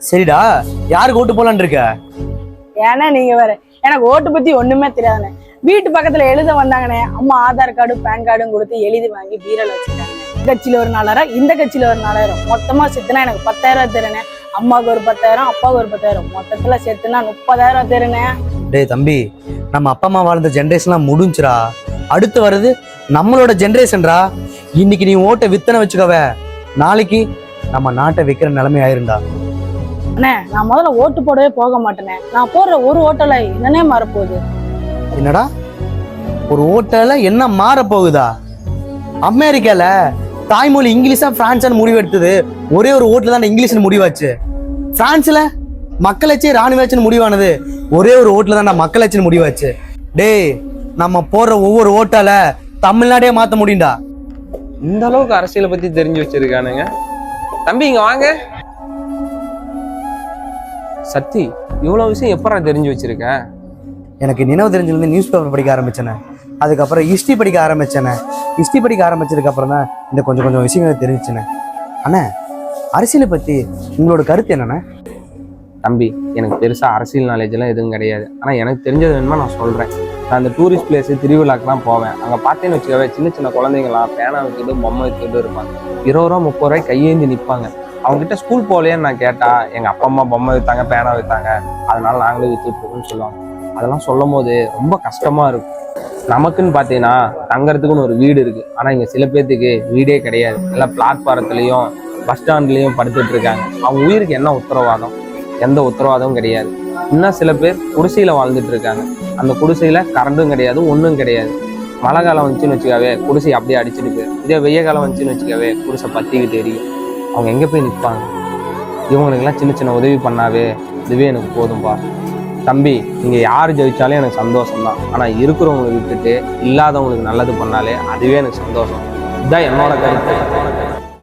சரிடா, யாருக்கு ஓட்டு போலான்னு இருக்க? ஏன்னா நீங்க வேற எனக்கு ஓட்டு பத்தி ஒண்ணுமே தெரியாதுண்ணே. வீட்டு பக்கத்துல எழுத வந்தாங்கண்ணே, அம்மா ஆதார் கார்டு பேன் கார்டும் கொடுத்து எழுதி வாங்கி பீரல் வச்சுட்டாங்க. இந்த கட்சியில ஒரு 4000, இந்த கட்சியில ஒரு 4000, மொத்தமா சேர்த்துனா எனக்கு 10,000 தருண்ணே. அம்மாவுக்கு ஒரு 10,000, அப்பாவுக்கு ஒரு 10,000, மொத்தத்துல சேர்த்துனா 30,000 தருண்ணே. டேய் தம்பி, நம்ம அப்பா அம்மா வாழ்ந்த ஜென்ரேஷன்லாம் முடிஞ்சுரா. அடுத்து வருது நம்மளோட ஜென்ரேஷன்ரா. இன்னைக்கு நீ ஓட்டை வித்தனை வச்சுக்கவே, நாளைக்கு நம்ம நாட்டை விற்கிற நிலைமை ஆயிருந்தா. அண்ணே, நான் முதல்ல ஓட்டு போடவே போக மாட்டேனே. நான் போடுற ஒரு ஓட்டல என்னன்னே மாறப்போகுது. என்னடா, ஒரு ஓட்டல என்ன மாற போகுதா? அமெரிக்கால தாய்மொழி இங்கிலீஷா பிரான்ஸ் முடிவெடுத்தது ஒரே ஒரு ஓட்டுல தான் இங்கிலீஷ் முடிவாச்சு. பிரான்ஸ்ல மக்களாட்சி ராணுவாட்சின்னு முடிவானது ஒரே ஒரு ஓட்டுல தான் மக்களாட்சின்னு முடிவாச்சு. டேய், நம்ம போடுற ஒவ்வொரு ஓட்டால தமிழ்நாடே மாத்த முடியும்டா. இந்த அளவுக்கு அரசியலை பத்தி தெரிஞ்சு வச்சிருக்கானுங்க. தம்பி இங்க வாங்க. சத்தி, இவ்வளவு விஷயம் எப்படா தெரிஞ்சு வச்சிருக்க? எனக்கு நினைவு தெரிஞ்சிருந்து நியூஸ் பேப்பர் படிக்க ஆரம்பிச்சேனே, அதுக்கப்புறம் ஹிஸ்ட்ரி படிக்க ஆரம்பிச்சேனே. ஹிஸ்ட்ரி படிக்க ஆரம்பிச்சதுக்கு அப்புறம் தான் இந்த கொஞ்சம் கொஞ்சம் விஷயங்கள் தெரிஞ்சுனே. அண்ணா, அரசியலை பத்தி உங்களோட கருத்து என்னண்ணே? தம்பி, எனக்கு பெருசா அரசியல் நாலேஜ் எல்லாம் எதுவும் கிடையாது. ஆனா எனக்கு தெரிஞ்சது வேணுமா நான் சொல்றேன். நான் அந்த டூரிஸ்ட் பிளேஸ் திருவிழாக்கெல்லாம் போவேன். அங்க பார்த்தேன்னு வச்சுக்கவே சின்ன சின்ன குழந்தைங்களாம் பேனா வச்சுட்டு பொம்மை வச்சுட்டு இருப்பாங்க. 20 ரூபா 30 ரூபாய் கையேந்தி நிற்பாங்க. அவங்க கிட்ட ஸ்கூல் போகலையேன்னு நான் கேட்டா, எங்க அப்பா அம்மா பொம்மை வித்தாங்க, பேனா வித்தாங்க, அதனால நாங்களே வித்துட்டு இருக்கோம்னு சொல்லுவாங்க. அதெல்லாம் சொல்லும் போது ரொம்ப கஷ்டமா இருக்கும். நமக்குன்னு பார்த்தீங்கன்னா தங்கறதுக்குன்னு ஒரு வீடு இருக்கு. ஆனா இங்க சில பேர்த்துக்கு வீடே கிடையாது. எல்லாம் பிளாட்பாரத்துலயும் பஸ் ஸ்டாண்ட்லயும் படுத்துட்டு இருக்காங்க. அவங்க உயிருக்கு என்ன உத்தரவாதம்? எந்த உத்தரவாதமும் கிடையாது. இன்னும் சில பேர் குடிசையில வாழ்ந்துட்டு இருக்காங்க. அந்த குடிசையில கரண்டும் கிடையாது, ஒன்றும் கிடையாது. மழை காலம் வந்துச்சுன்னு வச்சுக்காவே குடிசை அப்படியே அடிச்சுட்டு போயிடும். இதே வெய்ய காலம் வந்துச்சுன்னு வச்சுக்காவே குடிசை பத்திக்கிட்டு எரியும். அவங்க எங்க போய் நிற்பாங்க? இவங்களுக்கெல்லாம் சின்ன சின்ன உதவி பண்ணாவே இதுவே எனக்கு போதும்பா. தம்பி, நீங்க யார் ஜெயிச்சாலும் எனக்கு சந்தோஷம்தான். ஆனா இருக்கிறவங்களை விட்டுட்டு இல்லாதவங்களுக்கு நல்லது பண்ணாலே அதுவே எனக்கு சந்தோஷம். இதுதான் என்னோட கருத்து.